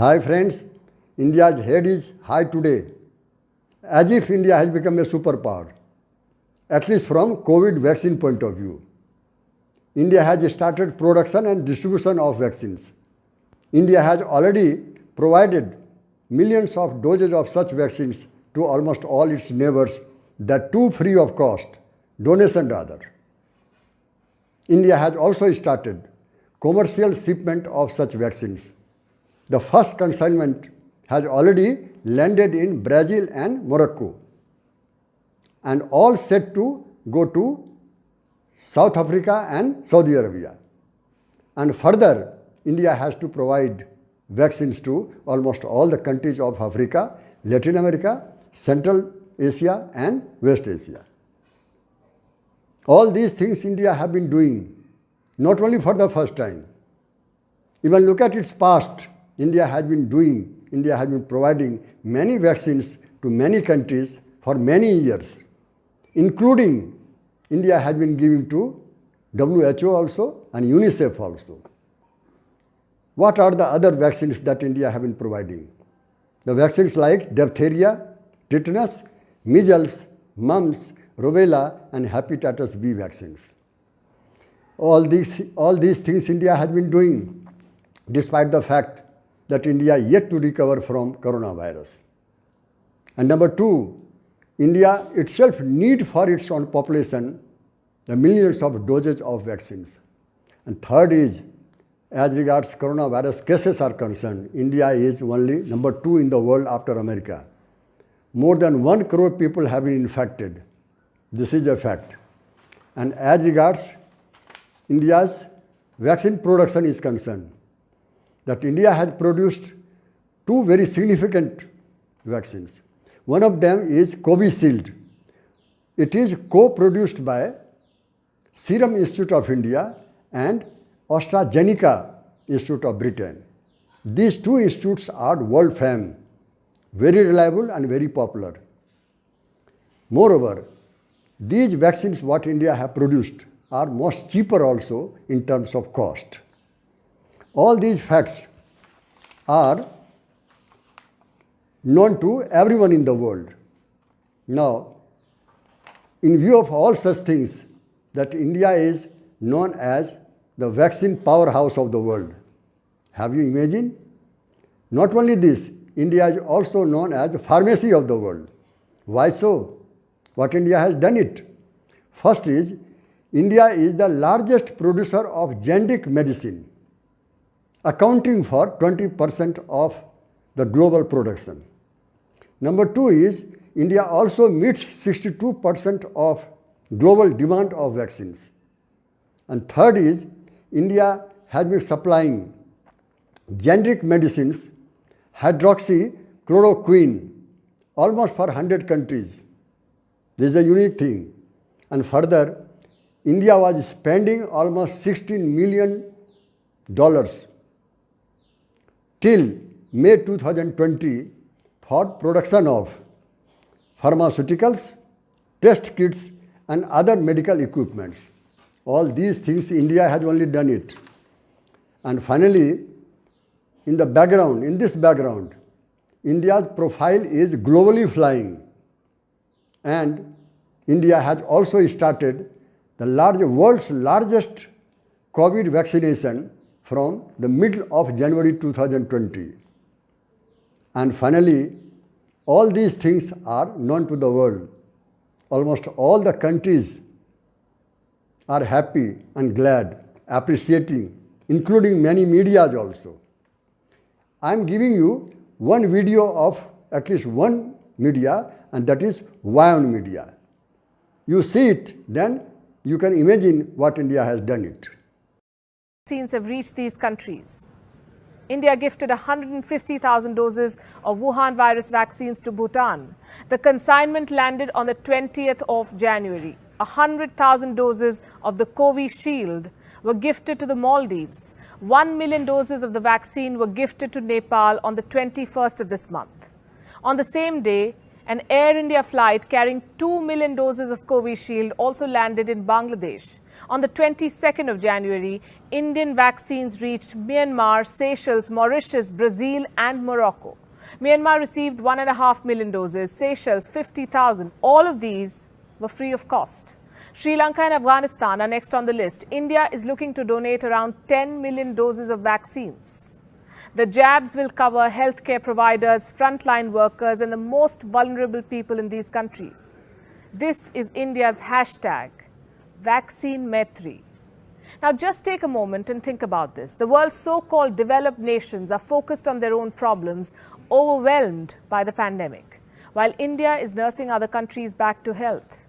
Hi friends, India's head is high today, as if India has become a superpower, at least from COVID vaccine point of view. India has started production and distribution of vaccines. India has already provided millions of doses of such vaccines to almost all its neighbors, that too free of cost, donation rather. India has also started commercial shipment of such vaccines. The first consignment has already landed in Brazil and Morocco, and all set to go to South Africa and Saudi Arabia. And further, India has to provide vaccines to almost all the countries of Africa, Latin America, Central Asia and West Asia. All these things India have been doing, not only for the first time. Even look at its past, India has been providing many vaccines to many countries for many years, including India has been giving to WHO also and UNICEF also. What are the other vaccines that India have been providing? The vaccines like diphtheria, tetanus, measles, mumps, rubella and hepatitis B vaccines. All these things India has been doing despite the fact that India yet to recover from coronavirus. And number two, India itself need for its own population the millions of doses of vaccines. And third is, as regards coronavirus cases are concerned, India is only number 2 in the world after America. More than 1 crore people have been infected. This is a fact. And as regards India's vaccine production is concerned, that India has produced 2 very significant vaccines. One of them is Covishield. It is co-produced by Serum Institute of India and AstraZeneca Institute of Britain. These 2 institutes are world famed, very reliable and very popular. Moreover, these vaccines what India have produced are most cheaper also in terms of cost. All these facts are known to everyone in the world. Now, in view of all such things, that India is known as the vaccine powerhouse of the world. Have you imagined? Not only this, India is also known as the pharmacy of the world. Why so? What India has done it? First is, India is the largest producer of generic medicine, accounting for 20% of the global production. Number 2 is, India also meets 62% of global demand of vaccines. And third is, India has been supplying generic medicines, hydroxychloroquine, almost for 100 countries. This is a unique thing. And further, India was spending almost $16 million till May 2020 for production of pharmaceuticals, test kits and other medical equipments. All these things India has only done it. And finally, in this background, India's profile is globally flying. And India has also started the world's largest COVID vaccination from the middle of January 2020. And finally, all these things are known to the world. Almost all the countries are happy and glad, appreciating, including many medias also. I am giving you one video of at least one media, and that is WION Media. You see it, then you can imagine what India has done it. Vaccines have reached these countries. India gifted 150,000 doses of Wuhan virus vaccines to Bhutan. The consignment landed on the 20th of January. 100,000 doses of the Covishield were gifted to the Maldives. 1 million doses of the vaccine were gifted to Nepal on the 21st of this month. On the same day, an Air India flight carrying 2 million doses of Covishield also landed in Bangladesh. On the 22nd of January, Indian vaccines reached Myanmar, Seychelles, Mauritius, Brazil and Morocco. Myanmar received 1.5 million doses, Seychelles 50,000. All of these were free of cost. Sri Lanka and Afghanistan are next on the list. India is looking to donate around 10 million doses of vaccines. The jabs will cover healthcare providers, frontline workers and the most vulnerable people in these countries. This is India's hashtag, Vaccine Maitri. Now just take a moment and think about this. The world's so-called developed nations are focused on their own problems, overwhelmed by the pandemic, while India is nursing other countries back to health.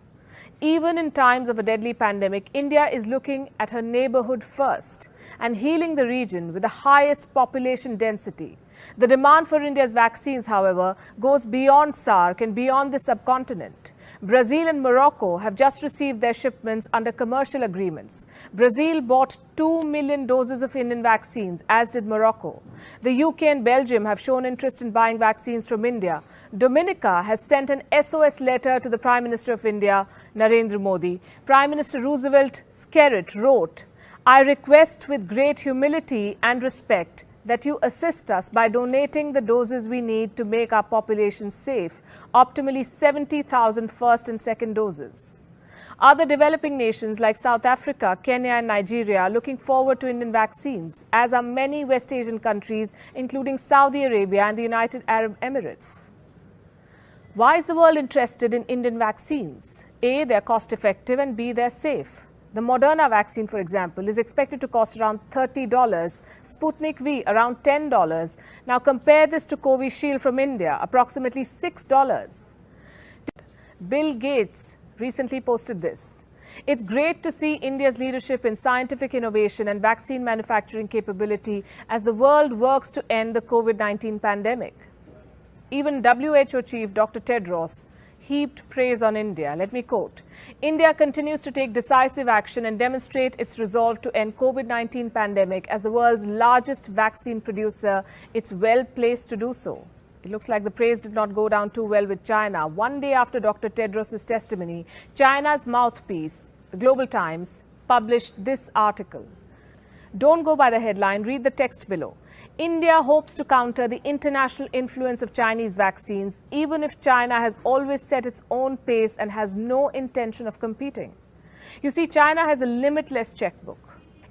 Even in times of a deadly pandemic, India is looking at her neighborhood first and healing the region with the highest population density. The demand for India's vaccines, however, goes beyond SAARC and beyond the subcontinent. Brazil and Morocco have just received their shipments under commercial agreements. Brazil bought 2 million doses of Indian vaccines, as did Morocco. The UK and Belgium have shown interest in buying vaccines from India. Dominica has sent an SOS letter to the Prime Minister of India, Narendra Modi. Prime Minister Roosevelt Skerritt wrote, "I request with great humility and respect that you assist us by donating the doses we need to make our population safe, optimally 70,000 first and second doses." Other developing nations like South Africa, Kenya and Nigeria are looking forward to Indian vaccines, as are many West Asian countries, including Saudi Arabia and the United Arab Emirates. Why is the world interested in Indian vaccines? A, they're cost effective and B, they're safe. The Moderna vaccine, for example, is expected to cost around $30, Sputnik V around $10. Now compare this to Covishield from India, approximately $6. Bill Gates recently posted this. It's great to see India's leadership in scientific innovation and vaccine manufacturing capability as the world works to end the COVID-19 pandemic. Even WHO Chief Dr. Tedros heaped praise on India. Let me quote, "India continues to take decisive action and demonstrate its resolve to end COVID-19 pandemic as the world's largest vaccine producer. It's well placed to do so." It looks like the praise did not go down too well with China. One day after Dr. Tedros' testimony, China's mouthpiece, the Global Times, published this article. Don't go by the headline, read the text below. India hopes to counter the international influence of Chinese vaccines, even if China has always set its own pace and has no intention of competing. You see, China has a limitless checkbook.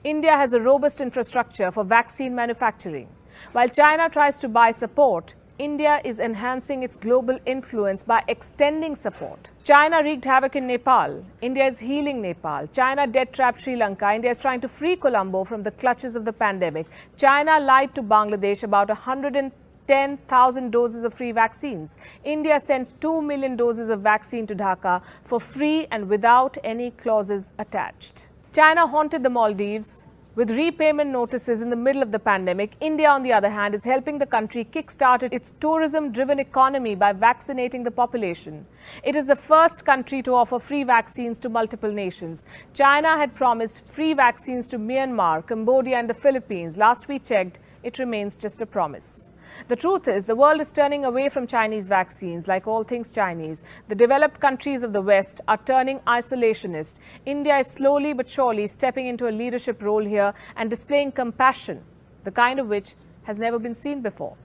India has a robust infrastructure for vaccine manufacturing. While China tries to buy support, India is enhancing its global influence by extending support. China wreaked havoc in Nepal. India is healing Nepal. China debt-trapped Sri Lanka. India is trying to free Colombo from the clutches of the pandemic. China lied to Bangladesh about 110,000 doses of free vaccines. India sent 2 million doses of vaccine to Dhaka for free and without any clauses attached. China haunted the Maldives with repayment notices in the middle of the pandemic. India, on the other hand, is helping the country kickstart its tourism-driven economy by vaccinating the population. It is the first country to offer free vaccines to multiple nations. China had promised free vaccines to Myanmar, Cambodia and the Philippines. Last we checked, it remains just a promise. The truth is, the world is turning away from Chinese vaccines. Like all things Chinese, the developed countries of the West are turning isolationist. India is slowly but surely stepping into a leadership role here and displaying compassion, the kind of which has never been seen before.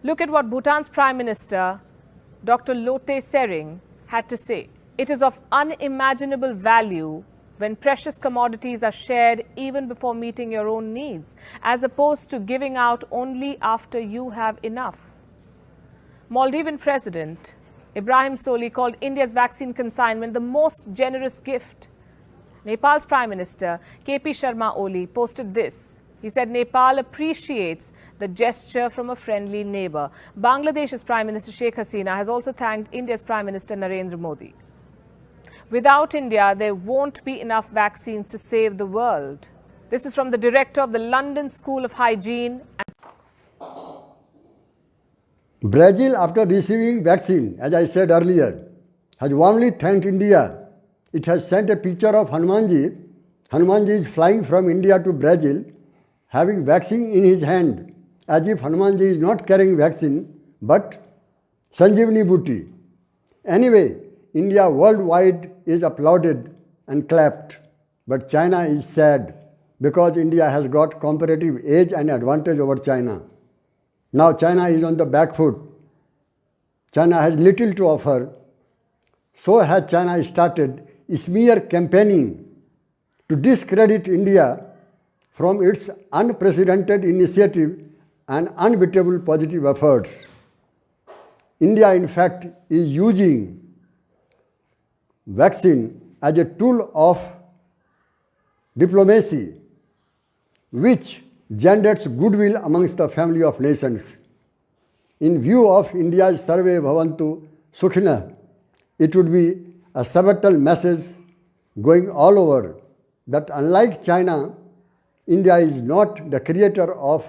Look at what Bhutan's Prime Minister, Dr. Lotay Tshering, had to say. It is of unimaginable value when precious commodities are shared even before meeting your own needs, as opposed to giving out only after you have enough. Maldivian President Ibrahim Soli called India's vaccine consignment the most generous gift. Nepal's Prime Minister KP Sharma Oli posted this. He said Nepal appreciates the gesture from a friendly neighbor. Bangladesh's Prime Minister Sheikh Hasina has also thanked India's Prime Minister Narendra Modi. Without India, there won't be enough vaccines to save the world. This is from the director of the London School of Hygiene. Brazil, after receiving vaccine, as I said earlier, has warmly thanked India. It has sent a picture of Hanumanji. Hanumanji is flying from India to Brazil, having vaccine in his hand, as if Hanumanji is not carrying vaccine, but Sanjeevani Booty. Anyway, India worldwide is applauded and clapped But China is sad because India has got comparative edge and advantage over China. Now China is on the back foot. China has little to offer. So has China started smear campaigning to discredit India from its unprecedented initiative and unbeatable positive efforts. India, in fact, is using vaccine as a tool of diplomacy, which generates goodwill amongst the family of nations. In view of India's Sarve Bhavantu Sukhina, it would be a subtle message going all over that unlike China, India is not the creator of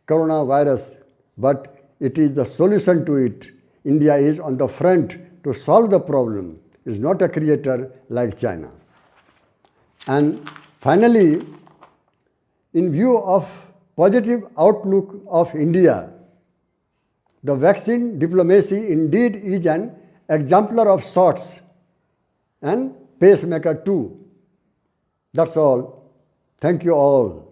coronavirus, but it is the solution to it. India is on the front to solve the problem. It is not a creator like China. And finally, in view of positive outlook of India, the vaccine diplomacy indeed is an exemplar of sorts and pacemaker too. That's all. Thank you all.